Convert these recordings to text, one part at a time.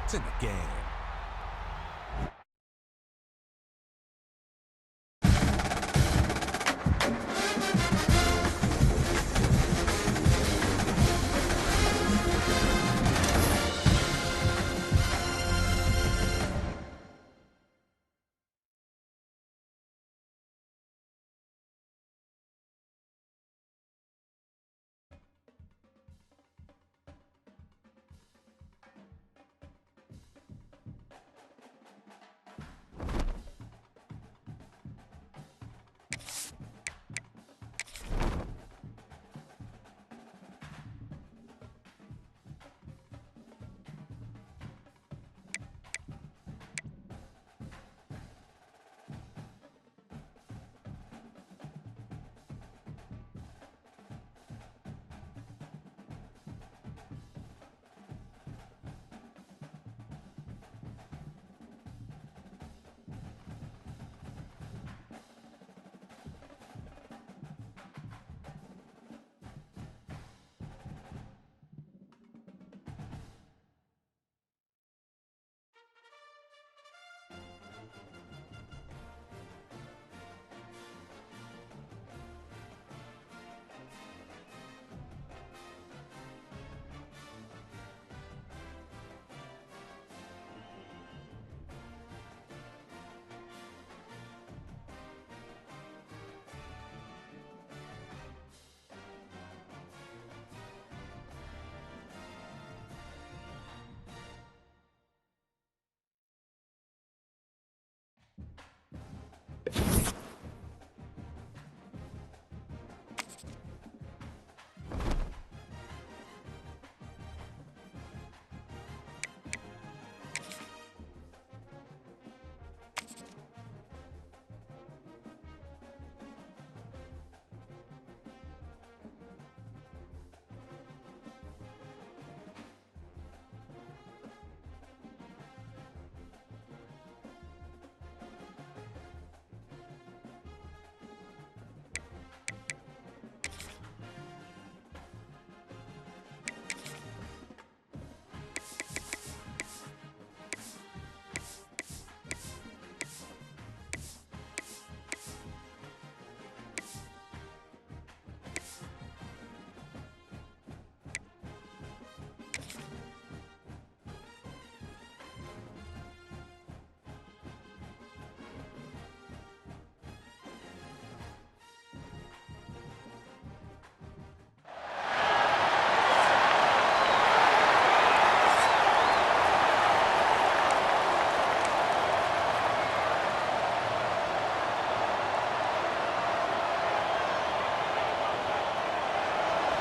It's in the game.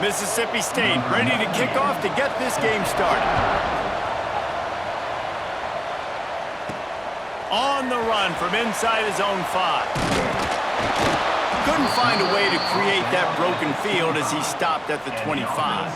Mississippi State ready to kick off to get this game started. On the run from inside his own 5. Couldn't find a way to create that broken field as he stopped at the 25.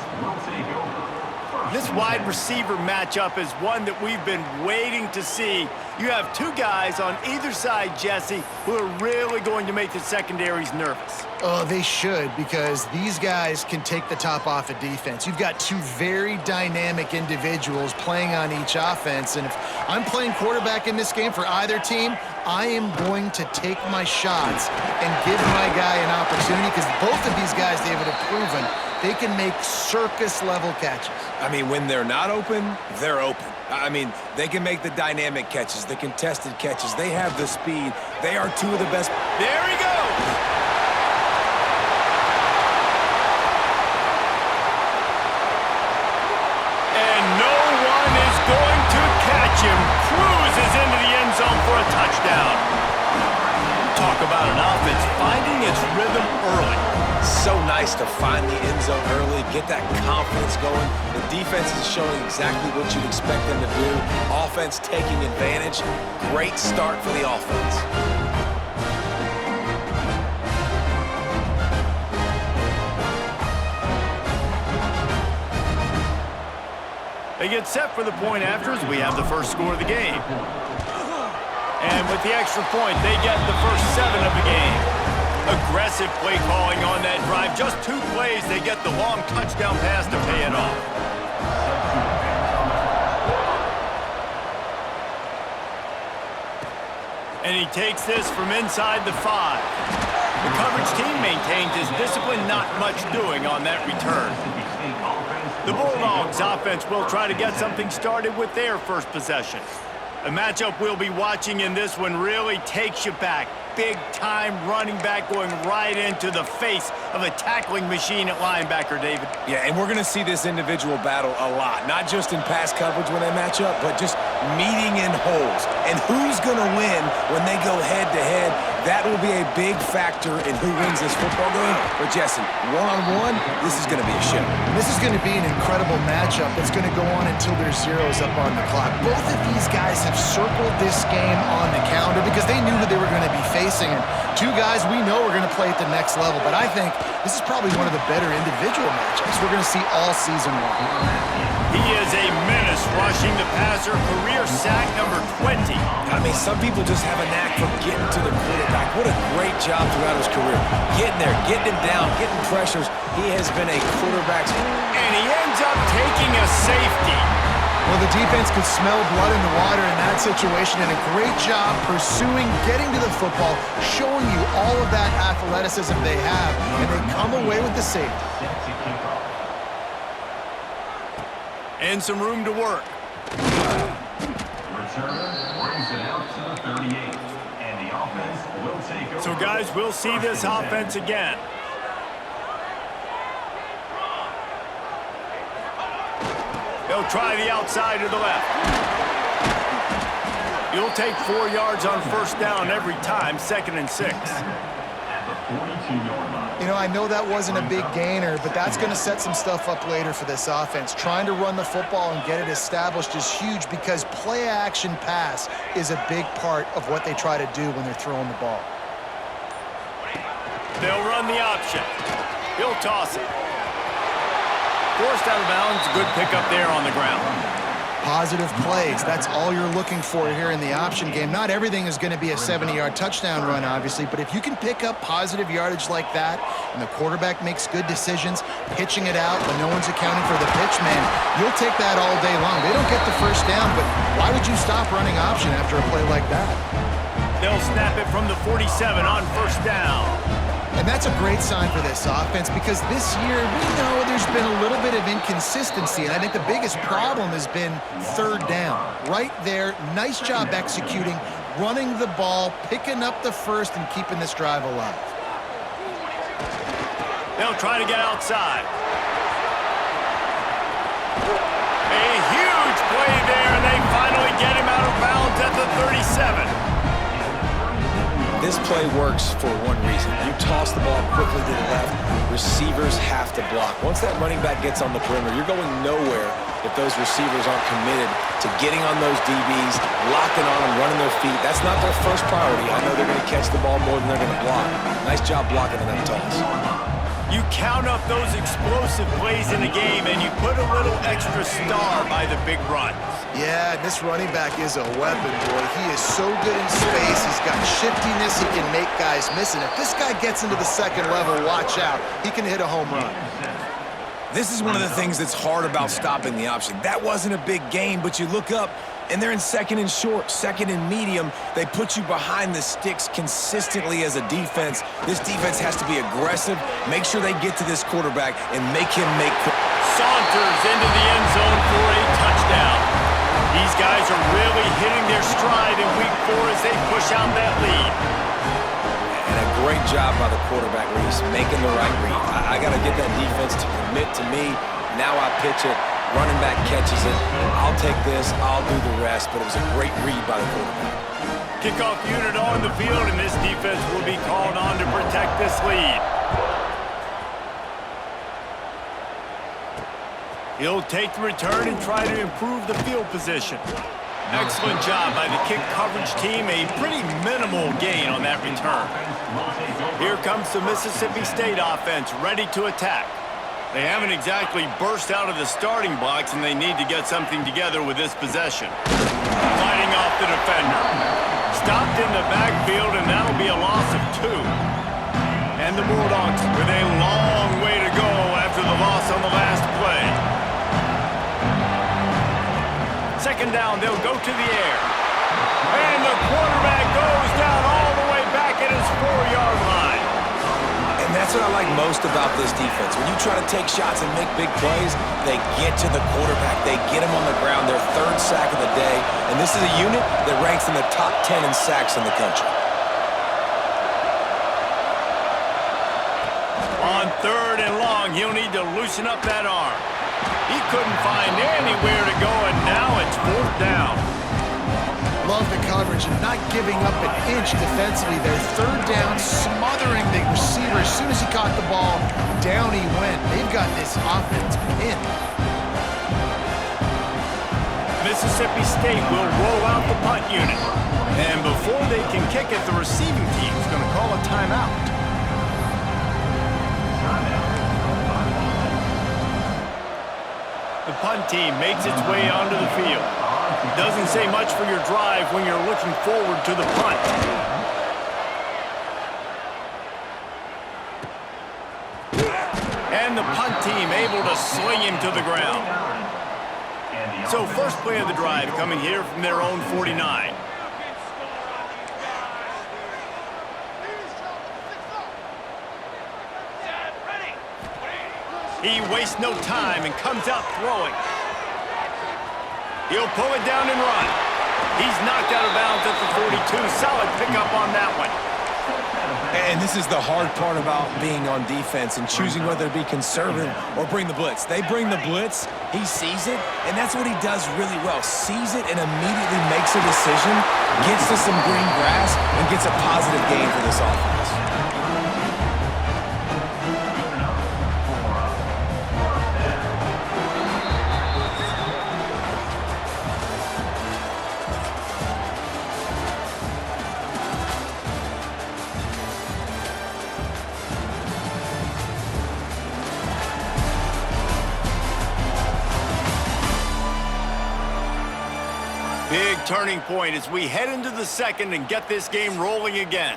This wide receiver matchup is one that we've been waiting to see. You have two guys on either side, Jesse, who are really going to make the secondaries nervous. Oh, they should, because these guys can take the top off of defense. You've got two very dynamic individuals playing on each offense, and if I'm playing quarterback in this game for either team, I am going to take my shots and give my guy an opportunity, because both of these guys, David, have proven they can make circus-level catches. I mean, when they're not open, they're open. I mean, they can make the dynamic catches, the contested catches. They have the speed. They are two of the best. There he goes! And no one is going to catch him. Cruises into the end zone for a touchdown. Talk about an offense finding its rhythm early. So nice to find the end zone early, get that confidence going. The defense is showing exactly what you'd expect them to do. Offense taking advantage. Great start for the offense. They get set for the point after as we have the first score of the game. And with the extra point, they get the first 7 of the game. Aggressive play calling on that drive. Just 2 plays, they get the long touchdown pass to pay it off. And he takes this from inside the 5. The coverage team maintains his discipline, not much doing on that return. The Bulldogs offense will try to get something started with their first possession. A matchup we'll be watching in this one really takes you back. Big-time running back going right into the face of a tackling machine at linebacker, David. Yeah, and we're going to see this individual battle a lot. Not just in pass coverage when they match up, but just meeting in holes. And who's going to win when they go head-to-head, that will be a big factor in who wins this football game. But, Jesse, one-on-one, this is going to be a show. This is going to be an incredible matchup that's going to go on until there's zeros up on the clock. Both of these guys have circled this game on the calendar because they knew who they were going to be facing. And two guys we know are going to play at the next level. But I think this is probably one of the better individual matchups we're going to see all season long. He is a menace rushing the passer, career sack number 20. I mean, some people just have a knack for getting to the quarterback. What a great job throughout his career. Getting there, getting him down, getting pressures. He has been a quarterback. And he ends up taking a safety. Well, the defense could smell blood in the water in that situation, and a great job pursuing, getting to the football, showing you all of that athleticism they have, and they come away with the safety. And some room to work. So, guys, we'll see this offense again. They'll try the outside to the left. You'll take 4 yards on first down every time, 2nd and 6. You know, I know that wasn't a big gainer, but that's going to set some stuff up later for this offense. Trying to run the football and get it established is huge because play-action pass is a big part of what they try to do when they're throwing the ball. They'll run the option. He'll toss it. Forced out of bounds, good pickup there on the ground. Positive plays, that's all you're looking for here in the option game. Not everything is going to be a 70-yard touchdown run, obviously, but if you can pick up positive yardage like that and the quarterback makes good decisions, pitching it out when no one's accounting for the pitch, man, you'll take that all day long. They don't get the first down, but why would you stop running option after a play like that? They'll snap it from the 47 on first down. And that's a great sign for this offense because this year we know there's been a little bit of inconsistency, and I think the biggest problem has been third down. Right there, nice job executing, running the ball, picking up the first, and keeping this drive alive. They'll try to get outside. A huge play there, and they finally get him out of bounds at the 37. This play works for one reason. You toss the ball quickly to the left, receivers have to block. Once that running back gets on the perimeter, you're going nowhere if those receivers aren't committed to getting on those DBs, locking on them, running their feet. That's not their first priority. I know they're going to catch the ball more than they're going to block. Nice job blocking on that toss. You count up those explosive plays in a game, and you put a little extra star by the big runs. Yeah, this running back is a weapon, boy. He is so good in space. He's got shiftiness. He can make guys miss. And if this guy gets into the second level, watch out. He can hit a home run. This is one of the things that's hard about stopping the option. That wasn't a big gain, but you look up, and they're in second and short, second and medium. They put you behind the sticks consistently as a defense. This defense has to be aggressive, make sure they get to this quarterback, and make him make... Saunters into the end zone for a touchdown. These guys are really hitting their stride in week 4 as they push out that lead. And a great job by the quarterback where he's making the right read. I got to get that defense to commit to me. Now I pitch it. Running back catches it. I'll take this. I'll do the rest. But it was a great read by the quarterback. Kickoff unit on the field, and this defense will be called on to protect this lead. He'll take the return and try to improve the field position. Excellent job by the kick coverage team. A pretty minimal gain on that return. Here comes the Mississippi State offense, ready to attack. They haven't exactly burst out of the starting blocks, and they need to get something together with this possession. Fighting off the defender. Stopped in the backfield, and that'll be a loss of 2. And the Bulldogs with a long way to go after the loss on the last play. Second down, they'll go to the air. And the quarterback goes down. That's what I like most about this defense. When you try to take shots and make big plays, they get to the quarterback. They get him on the ground. Their third sack of the day. And this is a unit that ranks in the top 10 in sacks in the country. On 3rd and long, he'll need to loosen up that arm. He couldn't find anywhere to go, and now it's 4th down. Love the coverage and not giving up an inch defensively. Their 3rd down, smothering the receiver. As soon as he caught the ball, down he went. They've got this offense pinned. Mississippi State will roll out the punt unit. And before they can kick it, the receiving team's going to call a timeout. The punt team makes its way onto the field. Doesn't say much for your drive when you're looking forward to the punt. And the punt team able to swing him to the ground. So first play of the drive coming here from their own 49. He wastes no time and comes out throwing. He'll pull it down and run. He's knocked out of bounds at the 42. Solid pickup on that one. And this is the hard part about being on defense and choosing whether to be conservative or bring the blitz. They bring the blitz, he sees it, and that's what he does really well. Sees it and immediately makes a decision, gets to some green grass, and gets a positive gain for this offense. Big turning point as we head into the second and get this game rolling again.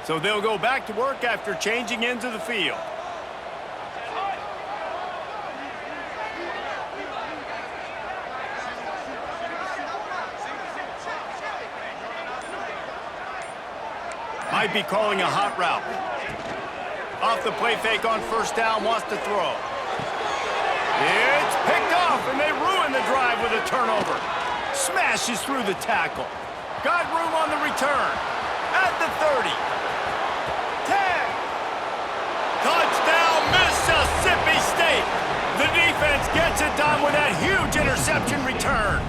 So they'll go back to work after changing into the field. Might be calling a hot route. Off the play fake on 1st down, wants to throw. It's picked off, and they ruin the drive with a turnover. Smashes through the tackle. Got room on the return. At the 30. 10. Touchdown, Mississippi State. The defense gets it done with that huge interception return.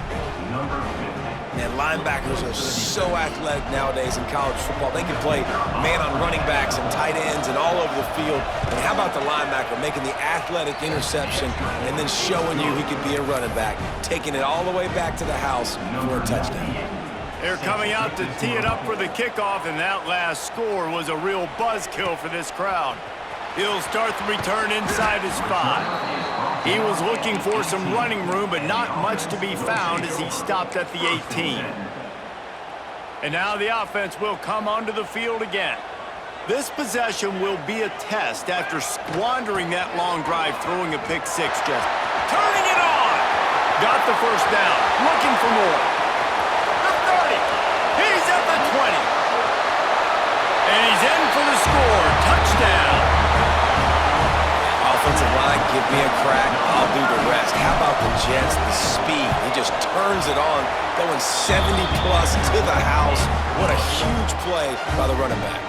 And linebackers are so athletic nowadays in college football. They can play man on running backs and tight ends and all over the field. And how about the linebacker making the athletic interception and then showing you he could be a running back, taking it all the way back to the house for a touchdown. They're coming out to tee it up for the kickoff, and that last score was a real buzzkill for this crowd. He'll start the return inside his 5. He was looking for some running room, but not much to be found as he stopped at the 18. And now the offense will come onto the field again. This possession will be a test after squandering that long drive, throwing a pick 6 just. Turning it on! Got the 1st down, looking for more. The 30, he's at the 20. And he's in for the score, touchdown. Offensive line, give me a crack, I'll do the rest. How about the Jets, the speed? He just turns it on, going 70-plus to the house. What a huge play by the running back.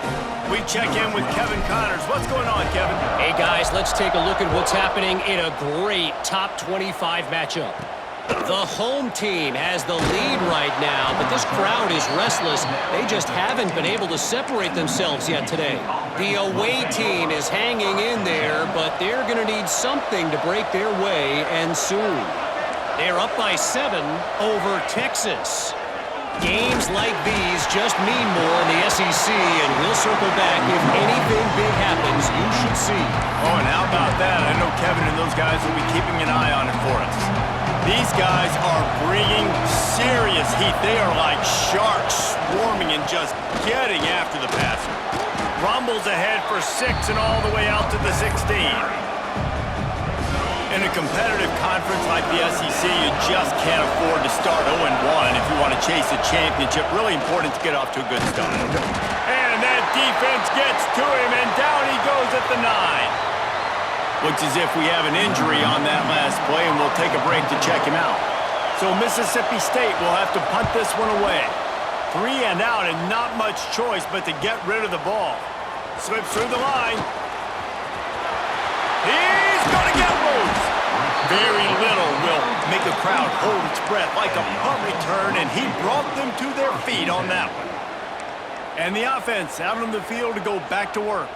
We check in with Kevin Connors. What's going on, Kevin? Hey, guys, let's take a look at what's happening in a great top 25 matchup. The home team has the lead right now, but this crowd is restless. They just haven't been able to separate themselves yet today. The away team is hanging in there, but they're going to need something to break their way, and soon. They're up by 7 over Texas. Games like these just mean more in the SEC, and we'll circle back if anything big happens you should see. Oh, and how about that? I know Kevin and those guys will be keeping an eye on it for us. These guys are bringing serious heat. They are like sharks swarming and just getting after the passer. Rumbles ahead for 6 and all the way out to the 16. In a competitive conference like the SEC, you just can't afford to start 0-1 if you want to chase a championship. Really important to get off to a good start. And that defense gets to him, and down he goes at the 9. Looks as if we have an injury on that last play, and we'll take a break to check him out. So Mississippi State will have to punt this one away. 3 and out, and not much choice but to get rid of the ball. Slips through the line. He's going to get loose. Very little will make a crowd hold its breath like a punt return, and he brought them to their feet on that one. And the offense out on the field to go back to work.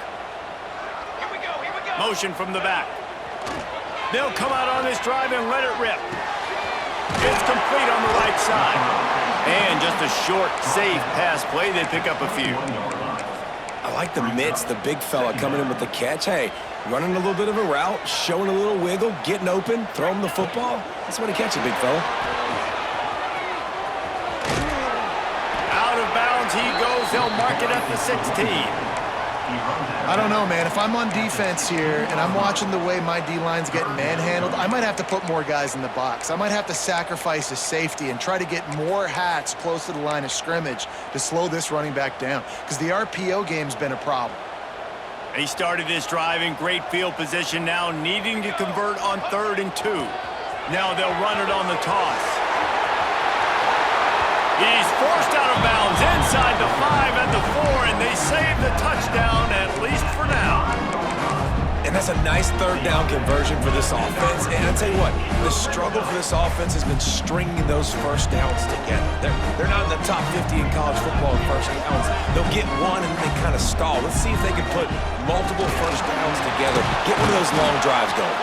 Here we go. Motion from the back. They'll come out on this drive and let it rip. It's complete on the right side. And just a short, safe pass play. They pick up a few. I like the mitts, the big fella coming in with the catch. Hey, running a little bit of a route, showing a little wiggle, getting open, throw him the football. That's when he catches, big fella. Out of bounds he goes. They'll mark it at the 16. I don't know, man. If I'm on defense here and I'm watching the way my D-line's getting manhandled, I might have to put more guys in the box. I might have to sacrifice a safety and try to get more hats close to the line of scrimmage to slow this running back down, because the RPO game's been a problem. He started this drive in great field position, now needing to convert on 3rd and 2. Now they'll run it on the toss. He's forced out of bounds inside the 5 and the 4, and they save the touchdown, at least for now. And that's a nice 3rd down conversion for this offense. And I'll tell you what, the struggle for this offense has been stringing those first downs together. They're not in the top 50 in college football in first downs. They'll get one and then they kind of stall. Let's see if they can put multiple first downs together, get one of those long drives going.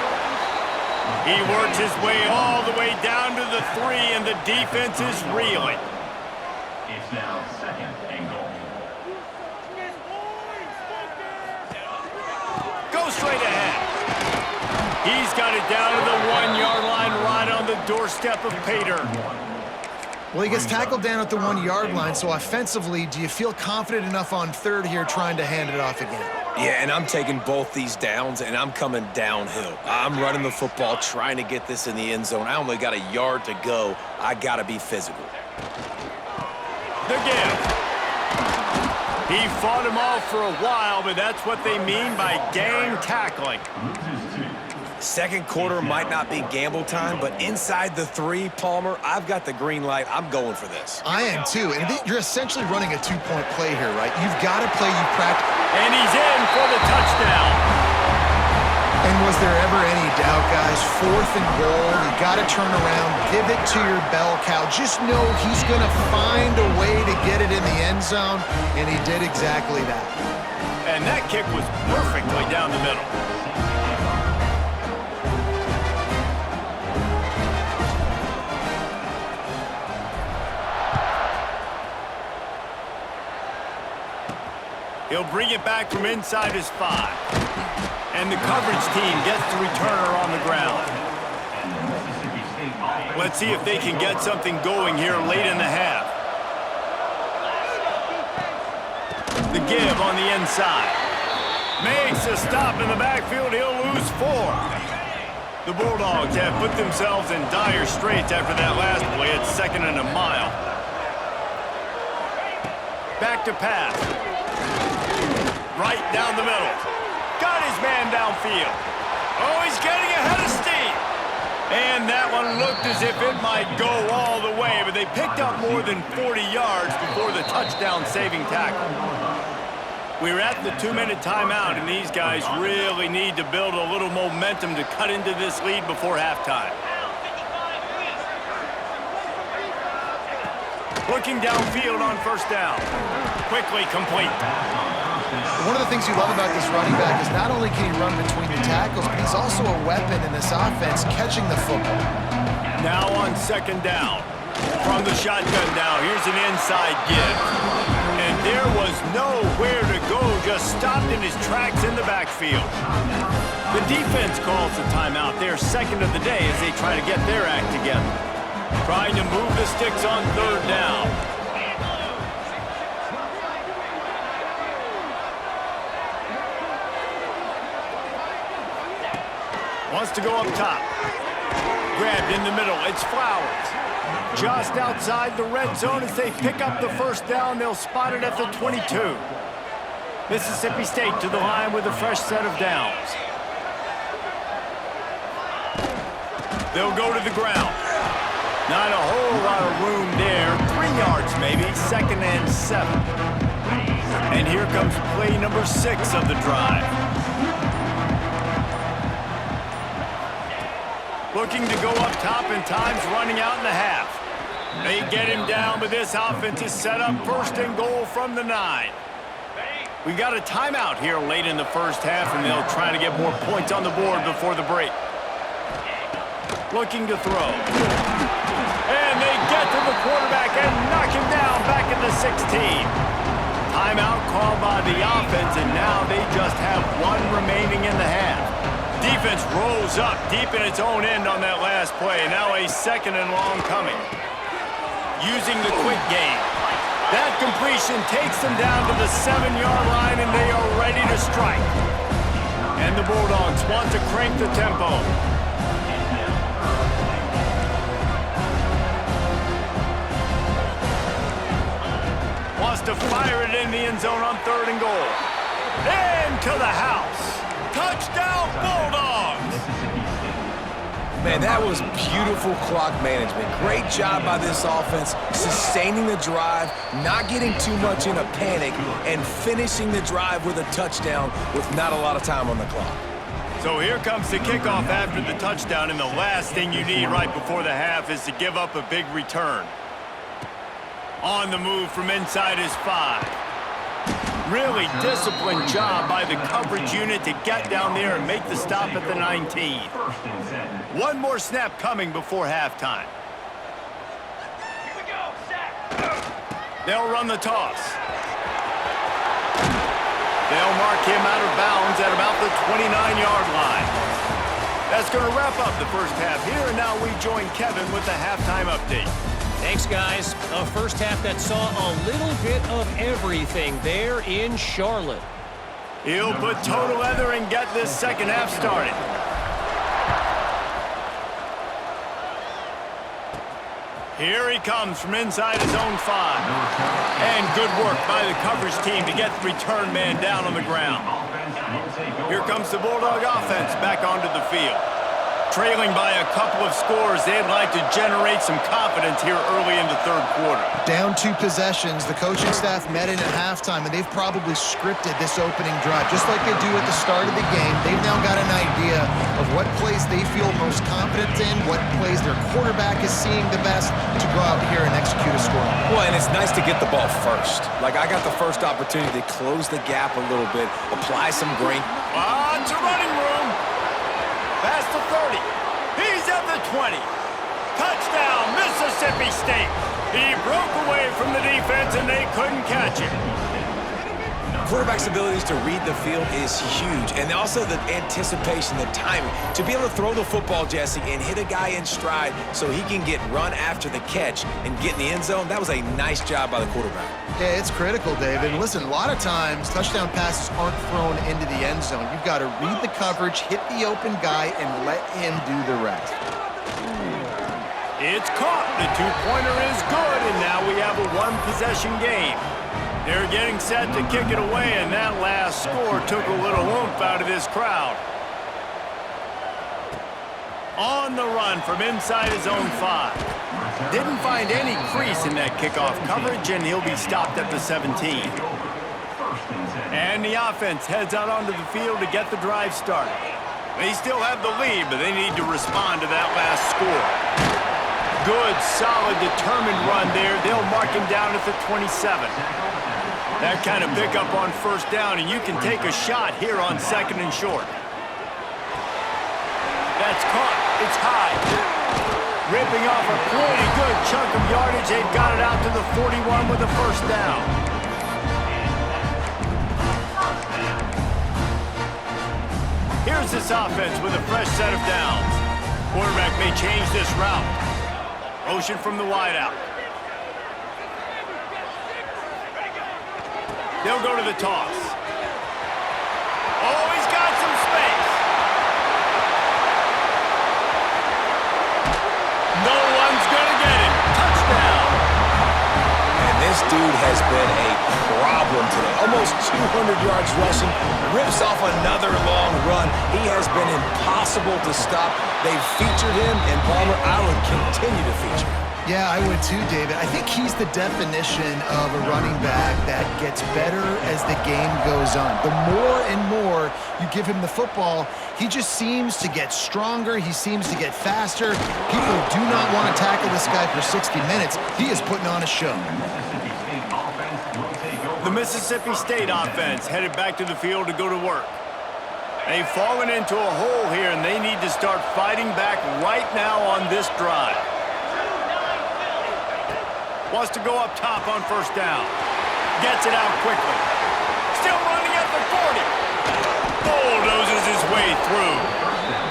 He works his way all the way down to the 3, and the defense is reeling. It's now 2nd and goal. Go straight ahead. He's got it down to the 1-yard line, right on the doorstep of Pater. Well, he gets tackled down at the 1-yard line, so offensively, do you feel confident enough on 3rd here trying to hand it off again? Yeah, and I'm taking both these downs, and I'm coming downhill. I'm running the football, trying to get this in the end zone. I only got a yard to go. I got to be physical. The give. He fought him off for a while, but that's what they mean by gang tackling. Second quarter might not be gamble time, but inside the 3, Palmer, I've got the green light. I'm going for this. I am too, and you're essentially running a 2-point play here, right? You've got to play, you practice. And he's in for the touchdown. And was there ever any doubt, guys? 4th and goal, you got to turn around, give it to your bell cow. Just know he's going to find a way to get it in the end zone, and he did exactly that. And that kick was perfectly down the middle. He'll bring it back from inside his 5. And the coverage team gets the returner on the ground. Let's see if they can get something going here late in the half. The give on the inside. Makes a stop in the backfield. He'll lose 4. The Bulldogs have put themselves in dire straits after that last play at 2nd and a mile. Back to pass. Right down the middle. Got his man downfield. Oh, he's getting ahead of steam. And that one looked as if it might go all the way, but they picked up more than 40 yards before the touchdown-saving tackle. We're at the 2-minute timeout, and these guys really need to build a little momentum to cut into this lead before halftime. Looking downfield on 1st down. Quickly complete. One of the things you love about this running back is not only can he run between the tackles, but he's also a weapon in this offense catching the football. Now on 2nd down. From the shotgun now, here's an inside give. And there was nowhere to go, just stopped in his tracks in the backfield. The defense calls the timeout. They're 2nd of the day as they try to get their act together. Trying to move the sticks on 3rd down. Wants to go up top. Grabbed in the middle. It's Flowers. Just outside the red zone as they pick up the first down. They'll spot it at the 22. Mississippi State to the line with a fresh set of downs. They'll go to the ground. Not a whole lot of room there. 3 yards maybe. 2nd and 7. And here comes play number 6 of the drive. Looking to go up top, and time's running out in the half. They get him down, but this offense is set up 1st and goal from the 9. We got a timeout here late in the first half, and they'll try to get more points on the board before the break. Looking to throw. And they get to the quarterback and knock him down back at the 16. Timeout called by the offense, and now they just have 1 remaining in the half. Defense rolls up deep in its own end on that last play. Now a 2nd and long coming. Using the quick game. That completion takes them down to the 7-yard line, and they are ready to strike. And the Bulldogs want to crank the tempo. Wants to fire it in the end zone on 3rd and goal. Into the house. Touchdown, Bulldogs! Man, that was beautiful clock management. Great job by this offense, sustaining the drive, not getting too much in a panic, and finishing the drive with a touchdown with not a lot of time on the clock. So here comes the kickoff after the touchdown, and the last thing you need right before the half is to give up a big return. On the move from inside is 5. Really disciplined job by the coverage unit to get down there and make the stop at the 19. 1 more snap coming before halftime. Here we go, sack. They'll run the toss. They'll mark him out of bounds at about the 29-yard line. That's going to wrap up the first half here, and now we join Kevin with the halftime update. Thanks, guys. A first half that saw a little bit of everything there in Charlotte. He'll put toe to leather and get this second half started. Here he comes from inside his own 5. And good work by the coverage team to get the return man down on the ground. Here comes the Bulldog offense back onto the field. Trailing by a couple of scores, they'd like to generate some confidence here early in the 3rd quarter. Down 2 possessions. The coaching staff met in at halftime, and they've probably scripted this opening drive. Just like they do at the start of the game, they've now got an idea of what plays they feel most confident in, what plays their quarterback is seeing the best to go out here and execute a score. Well, and it's nice to get the ball first. Like, I got the first opportunity to close the gap a little bit, apply some green. It's a running room. Past the 30. He's at the 20. Touchdown, Mississippi State. He broke away from the defense, and they couldn't catch him. Quarterback's abilities to read the field is huge, and also the anticipation, the timing. To be able to throw the football, Jesse, and hit a guy in stride so he can get run after the catch and get in the end zone, that was a nice job by the quarterback. Yeah, it's critical, David. And listen, a lot of times touchdown passes aren't thrown into the end zone. You've got to read the coverage, hit the open guy, and let him do the rest. It's caught. The 2-pointer is good, and now we have a 1-possession game. They're getting set to kick it away, and that last score took a little oomph out of this crowd. On the run from inside his own 5. Didn't find any crease in that kickoff coverage, and he'll be stopped at the 17. And the offense heads out onto the field to get the drive started. They still have the lead, but they need to respond to that last score. Good, solid, determined run there. They'll mark him down at the 27. That kind of pickup on first down, and you can take a shot here on 2nd and short. That's caught. It's high. Ripping off a pretty good chunk of yardage. They've got it out to the 41 with a first down. Here's this offense with a fresh set of downs. Quarterback may change this route. Motion from the wideout. They'll go to the toss. Oh, he's got some space. dude has been a problem today. Almost 200 yards rushing, rips off another long run. He has been impossible to stop. They've featured him, and Palmer, I would continue to feature him. Yeah, I would too, David. I think he's the definition of a running back that gets better as the game goes on. The more and more you give him the football, he just seems to get stronger. He seems to get faster. People do not want to tackle this guy for 60 minutes. He is putting on a show. The Mississippi State offense headed back to the field to go to work. They've fallen into a hole here, and they need to start fighting back right now on this drive. Wants to go up top on first down. Gets it out quickly. Still running at the 40. Bulldozes his way through.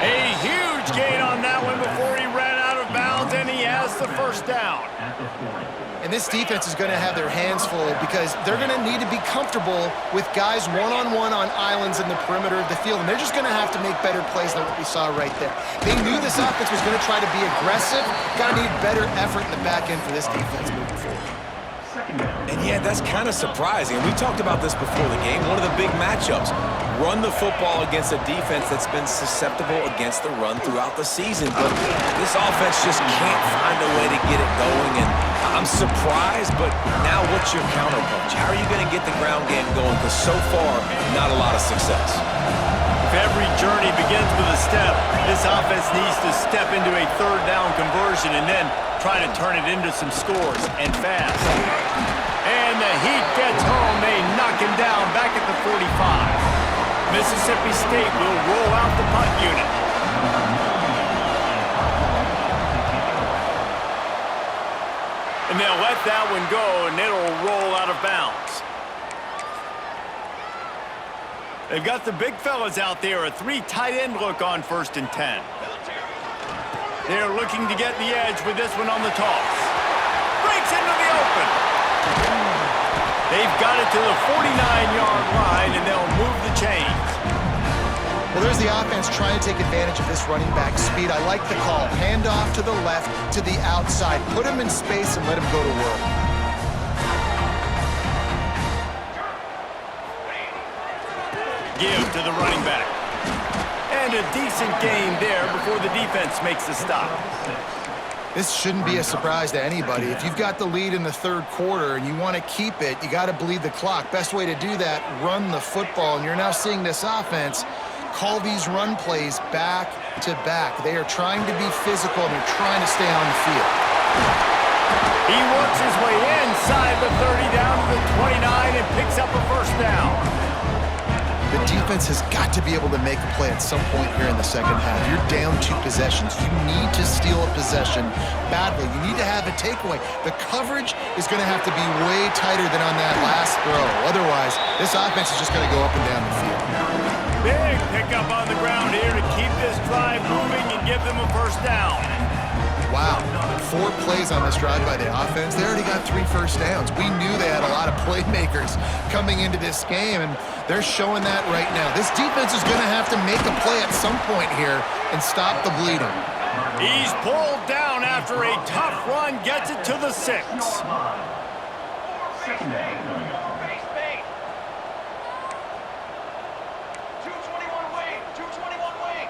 A huge gain on that one before he ran out of bounds, and he has the first down. And this defense is going to have their hands full because they're going to need to be comfortable with guys one-on-one on islands in the perimeter of the field. And they're just going to have to make better plays than what we saw right there. They knew this offense was going to try to be aggressive. Got to need better effort in the back end for this defense moving forward. And yeah, that's kind of surprising. We talked about this before the game. One of the big matchups. Run the football against a defense that's been susceptible against the run throughout the season. But this offense just can't find a way to get it going. And I'm surprised, but now what's your counterpunch? How are you going to get the ground game going? Because so far, not a lot of success. If every journey begins with a step, this offense needs to step into a third down conversion and then try to turn it into some scores, and fast. And the heat gets home. They knock him down back at the 45. Mississippi State will roll out the punt unit. And they'll let that one go, and it'll roll out of bounds. They've got the big fellas out there, a 3 tight end look on 1st and 10. They're looking to get the edge with this one on the toss. Breaks into the open. They've got it to the 49-yard line, and they'll move the chains. Well, there's the offense trying to take advantage of this running back speed. I like the call. Hand off to the left, to the outside. Put him in space and let him go to work. Give to the running back. And a decent gain there before the defense makes the stop. This shouldn't be a surprise to anybody. If you've got the lead in the third quarter and you want to keep it, you got to bleed the clock. Best way to do that, run the football. And you're now seeing this offense call these run plays back to back. They are trying to be physical, and they're trying to stay on the field. He works his way inside the 30 down to the 29 and picks up a first down. The defense has got to be able to make a play at some point here in the second half. You're down 2 possessions. You need to steal a possession badly. You need to have a takeaway. The coverage is going to have to be way tighter than on that last throw. Otherwise, this offense is just going to go up and down the field. Big pickup on the ground here to keep this drive moving and give them a first down. Wow, 4 plays on this drive by the offense. They already got 3 first downs. We knew they had a lot of playmakers coming into this game, and they're showing that right now. This defense is going to have to make a play at some point here and stop the bleeding. He's pulled down after a tough run, gets it to the 6. Second down. Base bait. 221 wing. 221 wing.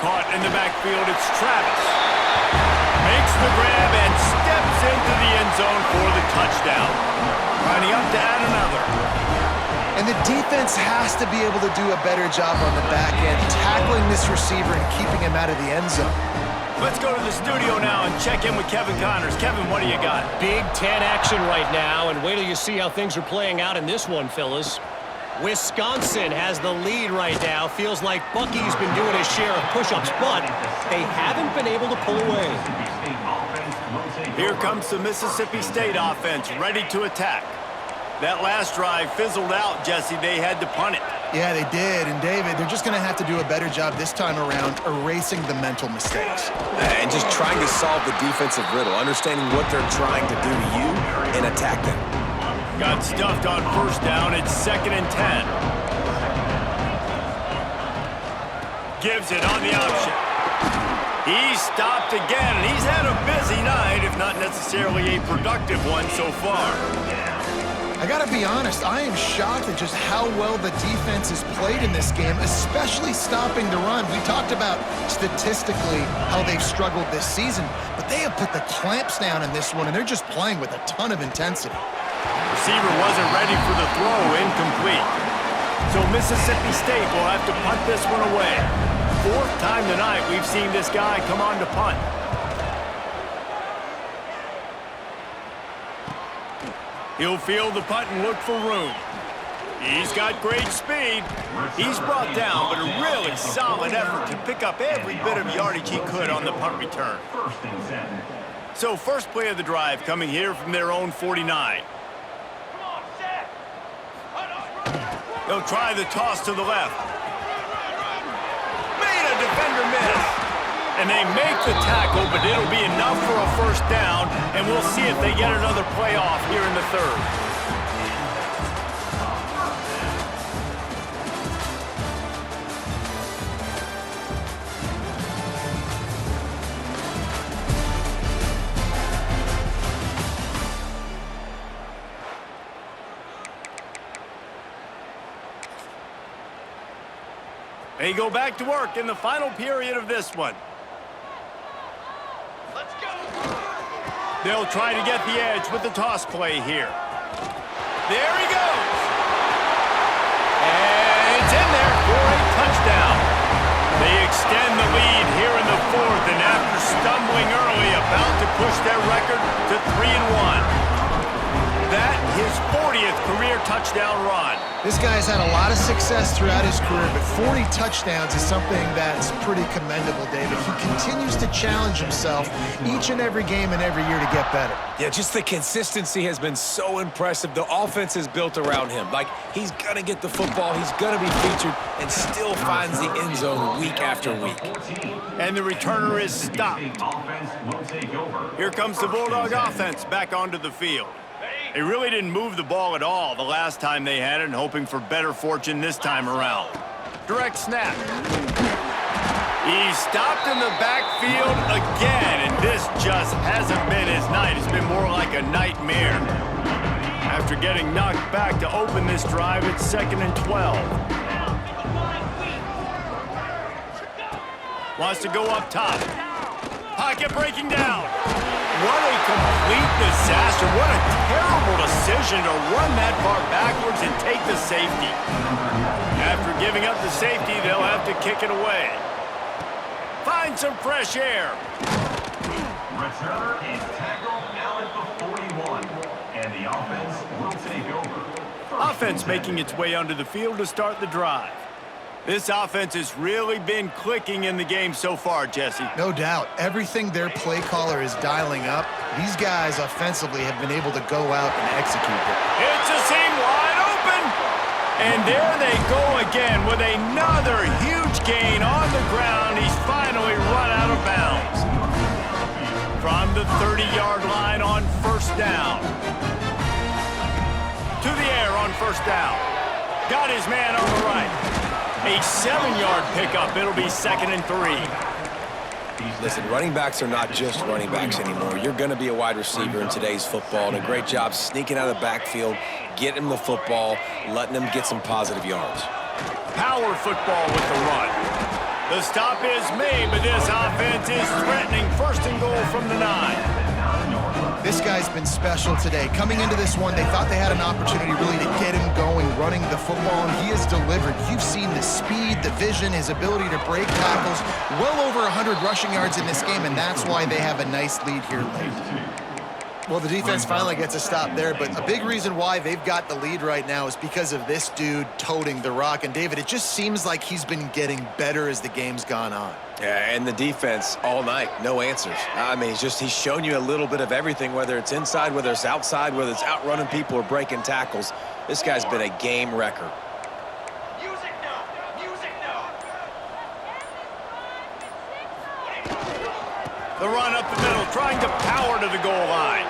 Caught in the backfield, it's Travis. Makes the grab and steps into the end zone for the touchdown. Running up to add another. And the defense has to be able to do a better job on the back end, tackling this receiver and keeping him out of the end zone. Let's go to the studio now and check in with Kevin Connors. Kevin, what do you got? Big 10 action right now, and wait till you see how things are playing out in this one, fellas. Wisconsin has the lead right now. Feels like Bucky's been doing his share of push-ups, but they haven't been able to pull away. Here comes the Mississippi State offense, ready to attack. That last drive fizzled out, Jesse. They had to punt it. Yeah, they did. And, David, they're just going to have to do a better job this time around erasing the mental mistakes. And just trying to solve the defensive riddle, understanding what they're trying to do to you and attack them. Got stuffed on first down. It's 2nd and 10. Gives it on the option. He's stopped again, and he's had a busy night, if not necessarily a productive one so far. I gotta be honest, I am shocked at just how well the defense has played in this game, especially stopping the run. We talked about statistically how they've struggled this season, but they have put the clamps down in this one, and they're just playing with a ton of intensity. Receiver wasn't ready for the throw, incomplete. So Mississippi State will have to punt this one away. Fourth time tonight we've seen this guy come on to punt. He'll field the punt and look for room. He's got great speed. He's brought down, but a really solid effort to pick up every bit of yardage he could on the punt return. So first play of the drive coming here from their own 49. Come on, set. They'll try the toss to the left. Made a defender miss. And they make the tackle, but it'll be enough for a first down, and we'll see if they get another play off here in the third. They go back to work in the final period of this one. Let's go. They'll try to get the edge with the toss play here. There he goes. And it's in there for a touchdown. They extend the lead here in the fourth, and after stumbling early, about to push their record to 3-1. That his 40th career touchdown run. This guy's had a lot of success throughout his career, but 40 touchdowns is something that's pretty commendable, David. He continues to challenge himself each and every game and every year to get better. Yeah, just the consistency has been so impressive. The offense is built around him. Like, he's going to get the football, he's going to be featured, and still finds the end zone week after week. And the returner is stopped. Here comes the Bulldog offense back onto the field. They really didn't move the ball at all the last time they had it, and hoping for better fortune this time around. Direct snap. He's stopped in the backfield again, and this just hasn't been his night. It's been more like a nightmare. After getting knocked back to open this drive, it's 2nd and 12. Wants to go up top. Pocket breaking down. What a complete disaster. What a terrible decision to run that far backwards and take the safety. After giving up the safety, they'll have to kick it away. Find some fresh air. Returner is tackled now at the 41, and the offense will take over. Offense making its way onto the field to start the drive. This offense has really been clicking in the game so far, Jesse. No doubt. Everything their play caller is dialing up, these guys offensively have been able to go out and execute it. It's a seam wide open. And there they go again with another huge gain on the ground. He's finally run out of bounds. From the 30-yard line on first down. To the air on first down. Got his man on the right. A 7-yard pickup. It'll be 2nd and 3. Listen, running backs are not just running backs anymore. You're going to be a wide receiver in today's football, and a great job sneaking out of the backfield, getting him the football, letting him get some positive yards. Power football with the run. The stop is made, but this offense is threatening 1st and goal from the 9. This guy's been special today. Coming into this one, they thought they had an opportunity really to get him going, running the football, and he has delivered. You've seen the speed, the vision, his ability to break tackles. Well over 100 rushing yards in this game, and that's why they have a nice lead here late. Well, the defense finally gets a stop there, but a big reason why they've got the lead right now is because of this dude toting the rock. And, David, it just seems like he's been getting better as the game's gone on. Yeah, and the defense all night, no answers. I mean, he's shown you a little bit of everything, whether it's inside, whether it's outside, whether it's outrunning people or breaking tackles. This guy's been a game wrecker. Music now. Music now. The run up the middle, trying to power to the goal line.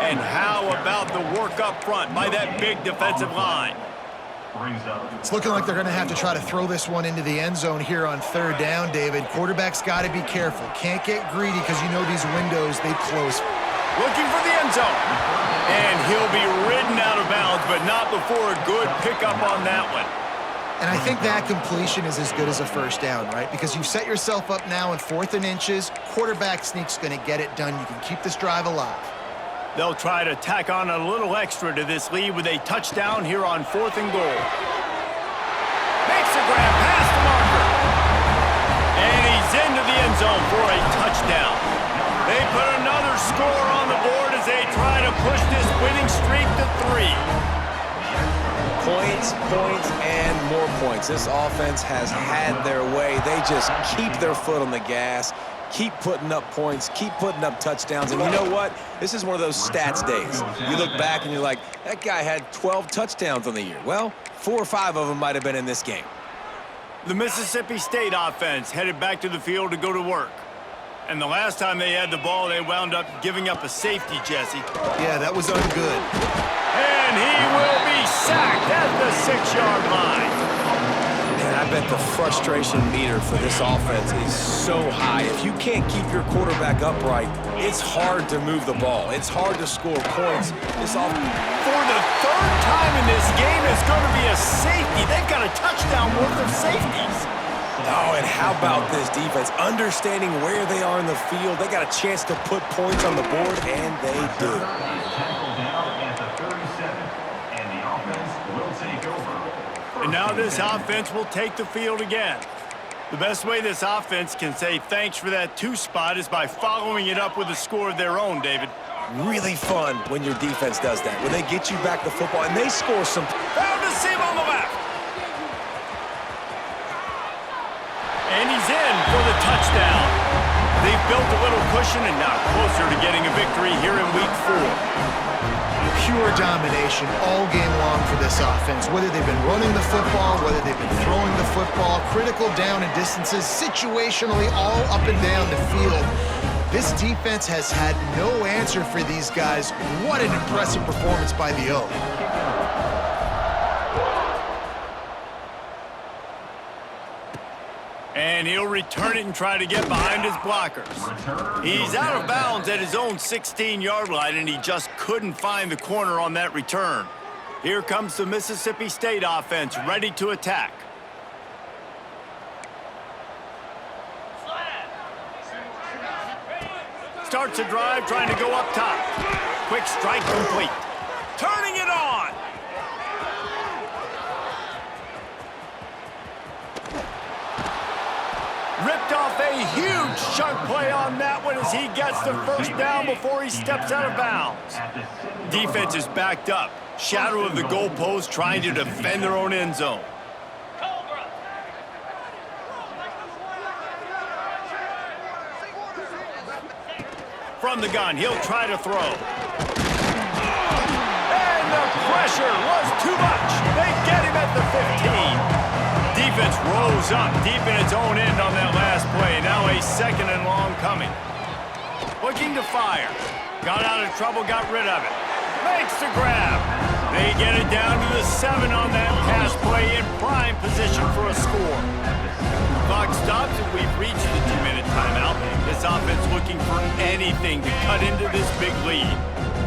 And how about the work up front by that big defensive line? brings up. It's looking like they're going to have to try to throw this one into the end zone here on third down, David. Quarterback's got to be careful. Can't get greedy because you know these windows, they close. Looking for the end zone. And he'll be ridden out of bounds, but not before a good pickup on that one. And I think that completion is as good as a first down, right? Because you've set yourself up now in 4th and inches. Quarterback sneak's going to get it done. You can keep this drive alive. They'll try to tack on a little extra to this lead with a touchdown here on 4th and goal. Makes the grab past the marker. And he's into the end zone for a touchdown. They put another score on the board as they try to push this winning streak to 3. Points, points, and more points. This offense has had their way. They just keep their foot on the gas, keep putting up points, keep putting up touchdowns. And you know what? This is one of those stats days. You look back and you're like, that guy had 12 touchdowns on the year. Well, 4 or 5 of them might have been in this game. The Mississippi State offense headed back to the field to go to work. And the last time they had the ball, they wound up giving up a safety, Jesse. Yeah, that was ungood. And he will be sacked at the 6-yard line. Man, I bet the frustration meter for this offense is so high. If you can't keep your quarterback upright, it's hard to move the ball. It's hard to score points. For the 3rd time in this game, it's going to be a safety. They've got a touchdown worth of safeties. Oh, and how about this defense? Understanding where they are in the field. They got a chance to put points on the board, and they do. Tackle down at the 37, and the offense will take over. And now this offense will take the field again. The best way this offense can say thanks for that 2 spot is by following it up with a score of their own, David. Really fun when your defense does that. When they get you back the football, and they score some. Found a seam on the left. And he's in for the touchdown. They've built a little cushion and now closer to getting a victory here in Week 4. Pure domination all game long for this offense. Whether they've been running the football, whether they've been throwing the football, critical down and distances, situationally all up and down the field. This defense has had no answer for these guys. What an impressive performance by the O. And he'll return it and try to get behind his blockers. He's out of bounds at his own 16-yard line, and he just couldn't find the corner on that return. Here comes the Mississippi State offense, ready to attack. Starts a drive, trying to go up top. Quick strike complete. Turning it on. Ripped off a huge chunk play on that one as he gets the first down before he steps out of bounds. Defense is backed up. Shadow of the goalpost trying to defend their own end zone. From the gun, he'll try to throw. And the pressure was too much. They get him at the 15. Defense rose up deep in its own end on that last play. Now a 2nd and long coming. Looking to fire. Got out of trouble, got rid of it. Makes the grab. They get it down to the 7 on that pass play in prime position for a score. Clock stops and we've reached the 2-minute timeout. This offense looking for anything to cut into this big lead.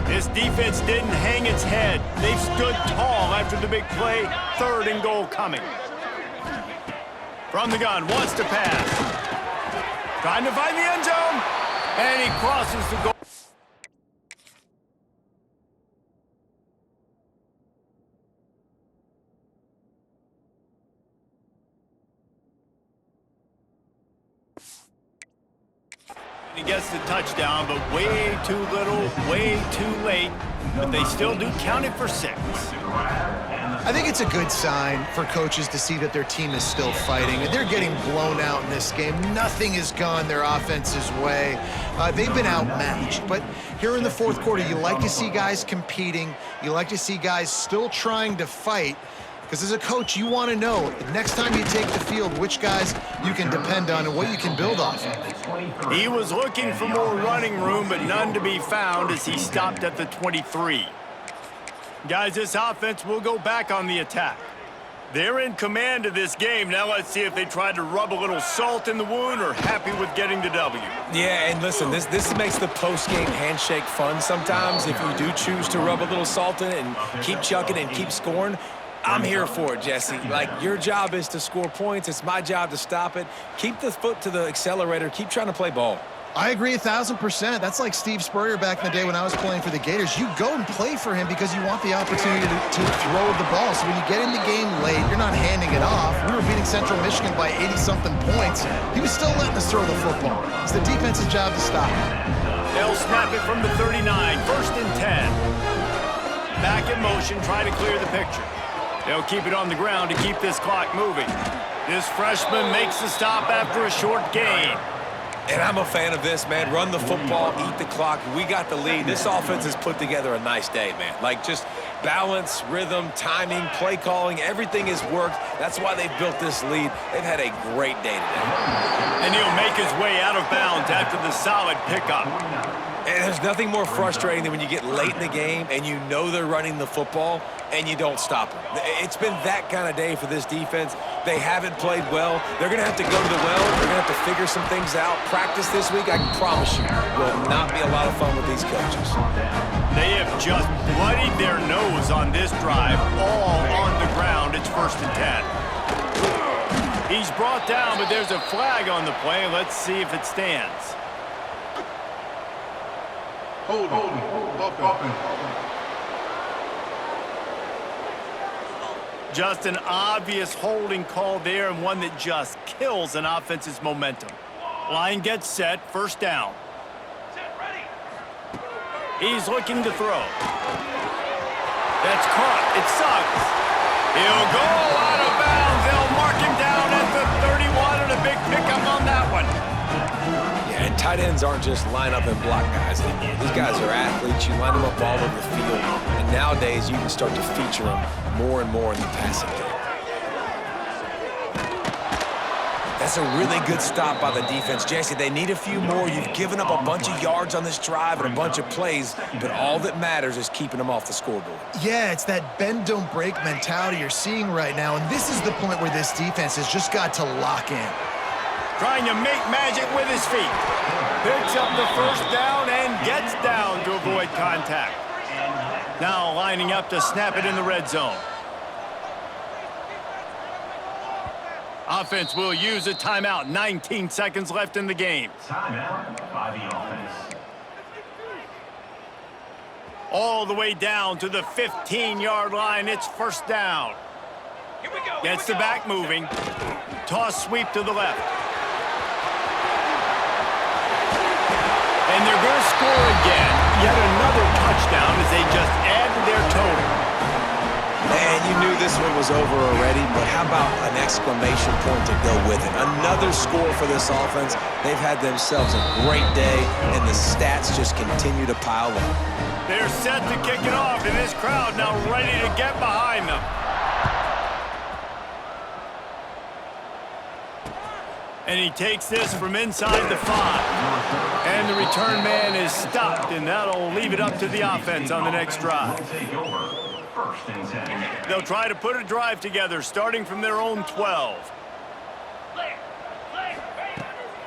This defense didn't hang its head. They've stood tall after the big play. 3rd and goal coming. From the gun, wants to pass. Trying to find the end zone. And he crosses the goal. He gets the touchdown, but way too little, way too late. But they still do count it for 6. I think it's a good sign for coaches to see that their team is still fighting. They're getting blown out in this game. Nothing has gone their offense's way. They've been outmatched. But here in the 4th quarter, you like to see guys competing. You like to see guys still trying to fight. Because as a coach, you want to know, the next time you take the field, which guys you can depend on and what you can build off of. He was looking for more running room, but none to be found as he stopped at the 23. Guys, this offense will go back on the attack. They're in command of this game. Now let's see if they tried to rub a little salt in the wound or happy with getting the W. Yeah, and listen, this makes the post-game handshake fun sometimes. If you do choose to rub a little salt in it and keep chucking and keep scoring, I'm here for it, Jesse. Like, your job is to score points. It's my job to stop it. Keep the foot to the accelerator. Keep trying to play ball. I agree 1,000%. That's like Steve Spurrier back in the day when I was playing for the Gators. You go and play for him because you want the opportunity to throw the ball. So when you get in the game late, you're not handing it off. We were beating Central Michigan by 80-something points. He was still letting us throw the football. It's the defense's job to stop it. They'll snap it from the 39, 1st and 10. Back in motion, try to clear the picture. They'll keep it on the ground to keep this clock moving. This freshman makes the stop after a short gain. And I'm a fan of this, man. Run the football, eat the clock. We got the lead. This offense has put together a nice day, man. Like, just balance, rhythm, timing, play calling, everything has worked. That's why they've built this lead. They've had a great day today. And he'll make his way out of bounds after the solid pickup. And there's nothing more frustrating than when you get late in the game and you know they're running the football and you don't stop them. It's been that kind of day for this defense. They haven't played well. They're going to have to go to the well. They're going to have to figure some things out. Practice this week, I can promise you, will not be a lot of fun with these coaches. They have just bloodied their nose on this drive, all on the ground. It's 1st and 10. He's brought down, but there's a flag on the play. Let's see if it stands. Hold on. Just an obvious holding call there, and one that just kills an offense's momentum. Line gets set, 1st down. Set, ready. He's looking to throw. That's caught. It sucks. He'll go out of bounds. They'll mark him down at the 31, and a big pickup on that one. Yeah, and tight ends aren't just line up and block guys anymore. These guys are athletes. You line them up all over the field. And nowadays, you can start to feature them more and more in the passing game. That's a really good stop by the defense. Jesse, they need a few more. You've given up a bunch of yards on this drive and a bunch of plays, but all that matters is keeping them off the scoreboard. Yeah, it's that bend, don't break mentality you're seeing right now, and this is the point where this defense has just got to lock in. Trying to make magic with his feet. Picks up the 1st down and gets down to avoid contact. Now lining up to snap it in the red zone. Offense will use a timeout. 19 seconds left in the game. Timeout by the offense. All the way down to the 15-yard line. It's 1st down. Here we go. Gets the back moving. Toss sweep to the left. And they're going to score again. Yet another touchdown as they just add to their total. Man, you knew this one was over already, but how about an exclamation point to go with it? Another score for this offense. They've had themselves a great day, and the stats just continue to pile up. They're set to kick it off, and this crowd now ready to get behind them. And he takes this from inside the 5. And the return man is stopped, and that'll leave it up to the offense on the next drive. Take over. 1st and 10. They'll try to put a drive together, starting from their own 12.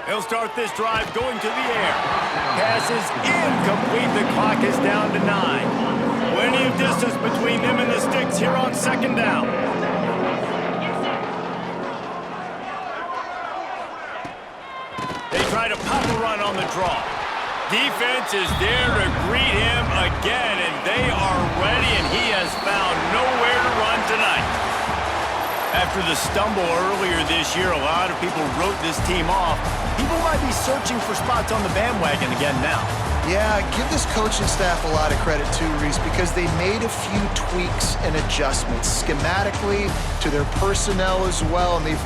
They'll start this drive going to the air. Pass is incomplete. The clock is down to 9. Plenty of distance between them and the sticks here on 2nd down. They try to pop a run on the draw. Defense is there to greet him again, and they are ready, and he has found nowhere to run tonight. After the stumble earlier this year, a lot of people wrote this team off. People might be searching for spots on the bandwagon again now. Yeah, give this coaching staff a lot of credit too, Reese, because they made a few tweaks and adjustments schematically to their personnel as well, and they've